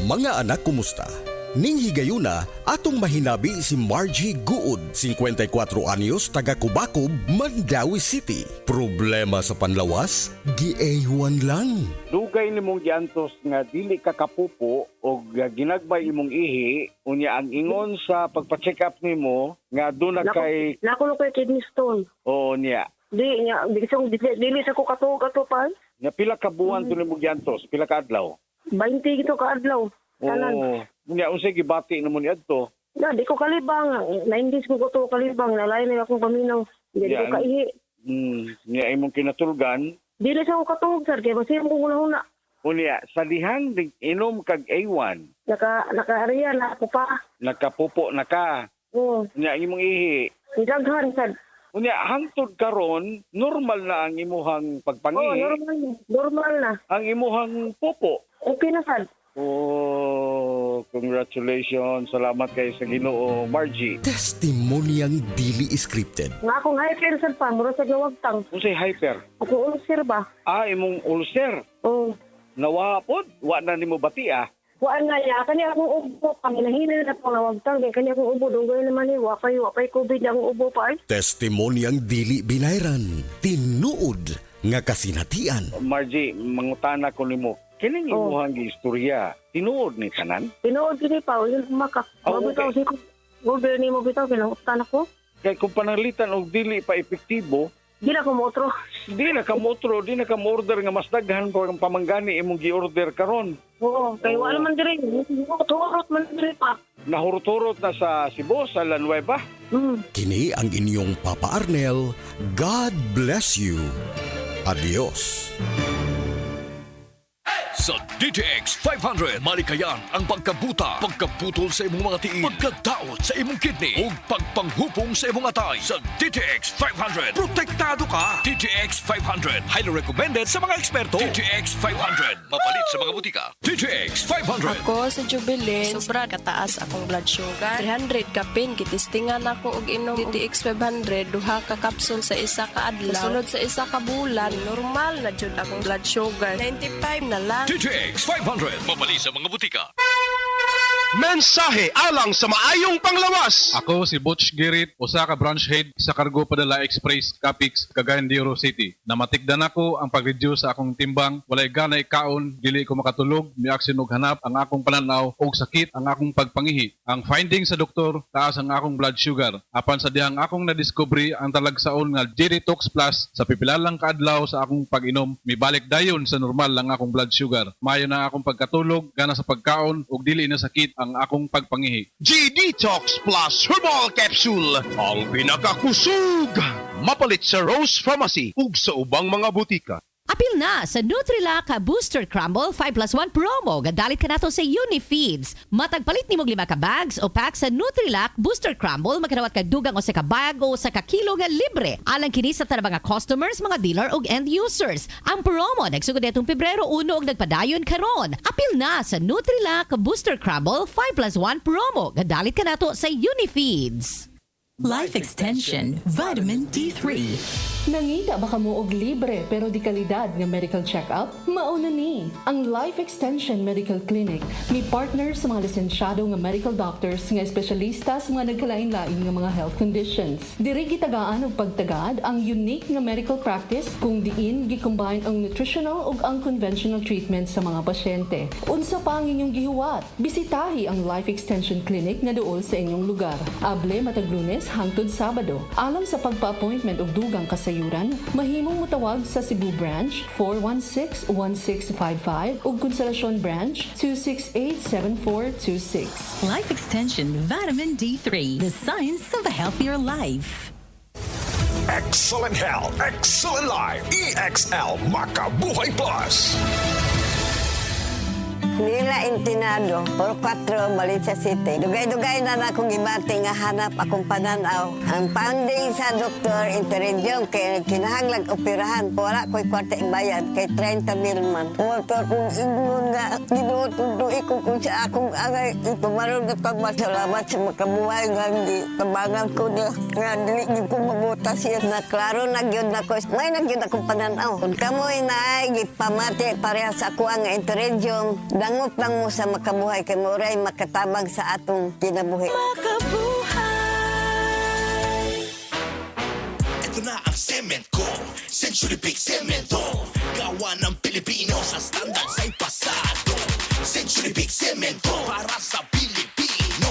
Mga anak, kumusta? Ning higayuna, atong mahinabi si Margie Guod, 54 anyos, taga Cubacob, Mandawi City. Problema sa panlawas, giaywan lang. Dugay nimong giantos nga dili ka kapupo o ginagbay imong ihi, unya ang ingon sa pagpa-check up nimo nga doon na kay Nakulo kay kidney stone. o niya. Dili sa ko katupal. Nga pila ka buwan doon nimong giantos, pila ka adlaw. 20 gito ka adlaw. Tanan. Unya unsay gibati nimo ni adto? Na, di ko kalibang. 90s ko to kalibang. Nalain na akong paminaw. Di ko kaihi. Niya imong kinatulgan. Dili sa ko katulog, sir. Kaya masayang kong una-una. Unya sa dihang inom kag A1, Naka-area na ako pa. nakapupo na ka. Oo. Unya imong ihi. Nidaghan, sir. Unya hangtod karon normal na ang imuhang Oo, pagpangihi, normal na. ang imuhang pupo. Okay na, sir. Oh, congratulations. Salamat kay sa Ginoo, Margie. Testimonyang dili scripted. Nga akong hyper, sir, pa. Mura sa gawagtang. Unsay hyper? Ako ulcer ba? Imong ulcer. Oo. Nawapod, wa na nimo bati Waan nga niya, kanya akong ubo, panginahinay na po nawagtang, kanya akong ubo, dunggoy naman ni, wapay COVID ang ubo pa ay. Testimonyang dili binayran. Tinuod nga kasinatian. Margie, mangutana ko nimo. Kining imuhang giistorya, tinuod ni tanan? Tinood gini pa, yun makak. Mabitaw okay. si ko. Uber ni mo bitaw, kinanguptan ako. Kay kung pananglitan og dili pa epektibo, Di na ko motro. di na ka motro, di na ka order nga mas daghan pa ang pamanggani imong gi-order karon. Oo, kay wala man dire. Turot man dire pa. Nahurot-hurot na sa Cebu, sa La Nueva. Kini ang inyong Papa Arnel. God bless you. Adios. Sa DTX 500, malikayan ang pagkabuta, pagkaputol sa imong mga tiil, pagkadaot sa imong kidney, ug pagpanghupong sa imong atay. Sa DTX 500, protektado ka. DTX 500, highly recommended sa mga eksperto. DTX 500, mapalit sa mga butika. DTX 500. Ako sa Jubilee, sobra kataas akong blood sugar. 300 ka pin, kitistingan ako og inom DTX 500, duha ka kapsul sa isa ka adlaw. Sunod sa isa ka bulan, normal na jud akong blood sugar. 95 na lang. DTX 500, mapalit sa mga butika. Mensahe alang sa maayong panglawas. Ako si Butch Girit, usa ka branch head sa Cargo Padala Express, Capix, Cagayan de Oro City. Namatikdan ako ang pag-reduce sa akong timbang, walay ganay kaon, dili ko makatulog, miaksin og hanap ang akong pananaw og sakit ang akong pagpangihi. Ang finding sa doktor, taas ang akong blood sugar. Apan sa dihang akong nadiscovery ang talagsaon nga G-Detox Plus sa pipilalang kaadlaw sa akong pag-inom, mibalik dayon sa normal lang akong blood sugar. Mayo na akong pagkatulog, gana sa pagkaon ug dili na sakit ang akong pagpangihi. G-Detox Plus Herbal Capsule. Ang pinakakusog. Mapalit sa Rose Pharmacy ug sa ubang mga butika. Apil na sa Nutrilak Booster Crumble 5+1 promo. Gadalit ka nato sa Unifeeds. Matagpalit ni mong 5 ka bags o pack sa Nutrilak Booster Crumble, magkanawat kag dugang o sa kabag o sa kakilo nga libre. Alang kini sa tanang mga customers, mga dealer ug end users. Ang promo nagsugod itong Pebrero 1 ug nagpadayon karon. Apil na sa Nutrilak Booster Crumble 5+1 promo. Gadalit ka nato sa Unifeeds. Life Extension Vitamin D3. Nangita ba kamo og libre pero di kalidad nga medical check-up? Mauna ni ang Life Extension Medical Clinic. May partner sa mga lisensyado nga medical doctors nga espesyalista sa mga nagkalain-lain nga mga health conditions. Diri gitagaan og pagtagad ang unique nga medical practice kung diin gi-combine ang nutritional ug ang conventional treatment sa mga pasyente. Unsa pa ang inyong gihuwat? Bisitahi ang Life Extension Clinic nga duol sa inyong lugar. Able matag Lunes hangtod Sabado. Alang sa pagpa-appointment og dugang kasayuran, mahimong mutawag sa Cebu Branch 416-1655 ug Consolacion Branch 268-7426. Life Extension Vitamin D3. The science of a healthier life. Excellent health, excellent life. EXL Makabuhay Plus. Nila Intinado, Puro 4, Valencia City. Dugay-dugay na akong gibati nga hanap akong pananaw. Ang finding sa doktor, interredyong, kay kinahanglag operahan. Wala ko'y kwarta ibayad, kay 30 mil man. Motor kong ingon nga, ginutundo ko kung sa akong angay. Itumaroon na pagmasalamat sa makabuhay nga hindi tabangan ko na nga dili ko mabuta siya na klaro na gyud na ko. May na gyud akong pananaw. Kung kamoy na ay gipamati pareha sa ako ang interredyong, Dangop lang mo sa makabuhay kay moray makatabang sa atong kinabuhi. Ito na ang semento, Century Big Cemento. Gawa ng Pilipino sa standard sa pasado. Century Big Cemento para sa Pilipino.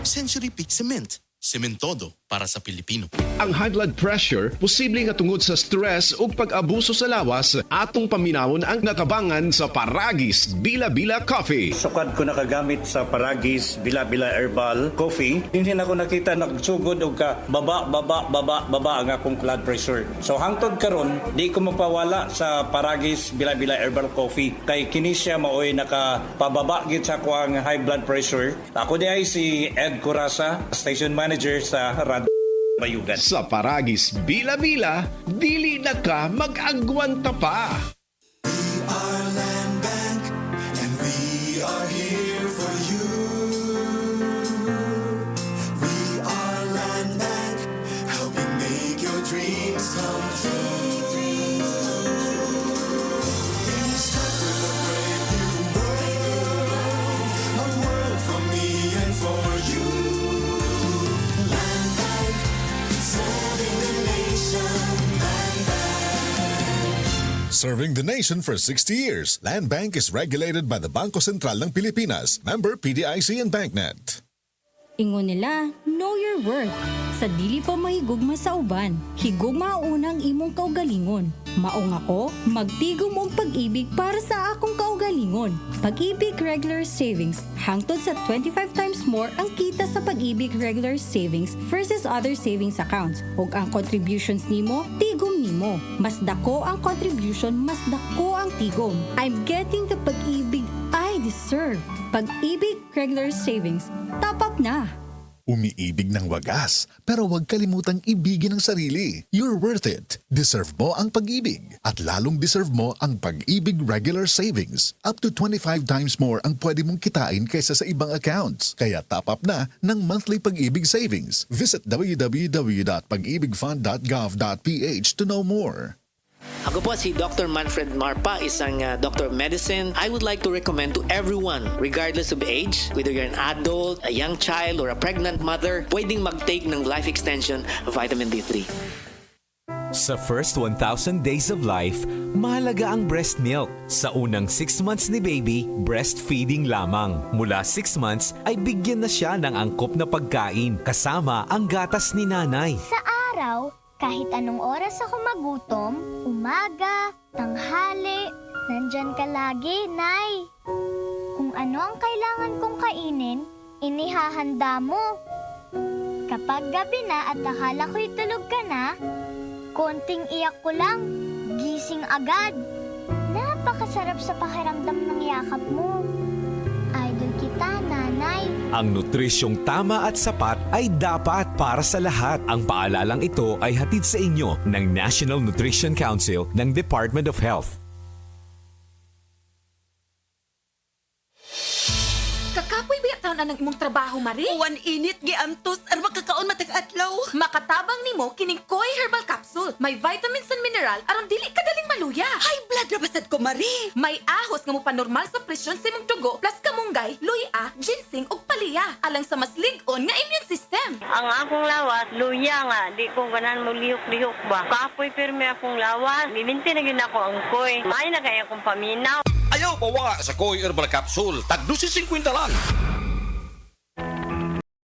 Century Big Cement. Sementodo para sa Pilipino. Ang high blood pressure posible nga tungod sa stress ug pag-abuso sa lawas atong paminawon ang nakabangan sa Paragis Bila-Bila Coffee. Sukad ko nakagamit sa Paragis Bila-Bila Herbal Coffee. Hindi na ko nakita nagsugod og ka baba ang akong blood pressure. So hangtod karon di ko mapawala sa Paragis Bila-Bila Herbal Coffee kay kini siya maoy nakapababa gid sa ako ang high blood pressure. Ako di ay si Ed Curasa, station manager sa Radyo Bayugan. Sa Paragis Bila-Bila, dili na ka mag-agwanta pa. We are Land Bank and we are here for you. We are Land Bank, helping make your dreams come true. We start with a brave new world, a world for me and for you. Land Bank, serving the nation. Land Bank. Serving the nation for 60 years, Land Bank is regulated by the Bangko Sentral ng Pilipinas, member PDIC and BancNet. Ingon nila, know your worth. Sa dili pa mahigugma sa uban, higugma unang imong kaugalingon. Maong ako, magtigom og pag-ibig para sa akong kaugalingon. Pag-ibig Regular Savings, hangtod sa 25 times more ang kita sa Pag-ibig Regular Savings versus other savings accounts. Ug ang contributions nimo, tigom nimo. Mas dako ang contribution, mas dako ang tigom. I'm getting the pag-ibig I deserve. Pag-ibig Regular Savings, top up na. Umiibig ng wagas, pero huwag kalimutang ibigin ang sarili. You're worth it. Deserve mo ang pag-ibig. At lalong deserve mo ang Pag-ibig Regular Savings. Up to 25 times more ang pwede mong kitain kaysa sa ibang accounts. Kaya top up na ng monthly Pag-ibig Savings. Visit www.pagibigfund.gov.ph to know more. Ako po si Dr. Manfred Marpa, isang Doctor of Medicine. I would like to recommend to everyone, regardless of age, whether you're an adult, a young child, or a pregnant mother, pwedeng mag-take ng life extension vitamin D3. Sa first 1,000 days of life, mahalaga ang breast milk. Sa unang 6 months ni baby, breastfeeding lamang. Mula 6 months ay bigyan na siya ng angkop na pagkain kasama ang gatas ni nanay. Sa araw, kahit anong oras ako magutom, umaga, tanghali, nandyan ka lagi, Nay. Kung ano ang kailangan kong kainin, inihahanda mo. Kapag gabi na at akala ko'y tulog ka na, konting iyak ko lang, gising agad. Napakasarap sa pakiramdam ng yakap mo. Idol kita, Nanay. Ang nutrisyong tama at sapat ay dapat para sa lahat. Ang paalalang ito ay hatid sa inyo ng National Nutrition Council ng Department of Health. Kakapoy ba taon ang imong trabaho, Mari? Uwan init, giantos, ar makakaon matag-adlaw. Makatabang nimo kining Koi Herbal Capsule. May vitamins and mineral aron dili kadaling maluya. High blood na basad ko, Mari. May ahos nga mo panormal sa presyon sa imong dugo, plus kamunggay, luya, ginseng ug palya, alang sa mas lig-on nga immune system. Ang akong lawas, luya nga, di ko ganan mo lihok-lihok ba. Kapoy pirmi akong lawas, miminti na yun ako ang koy. May na kaya akong paminaw. Ayaw pawa sa Koi Herbal Capsule. Tag 250 lang.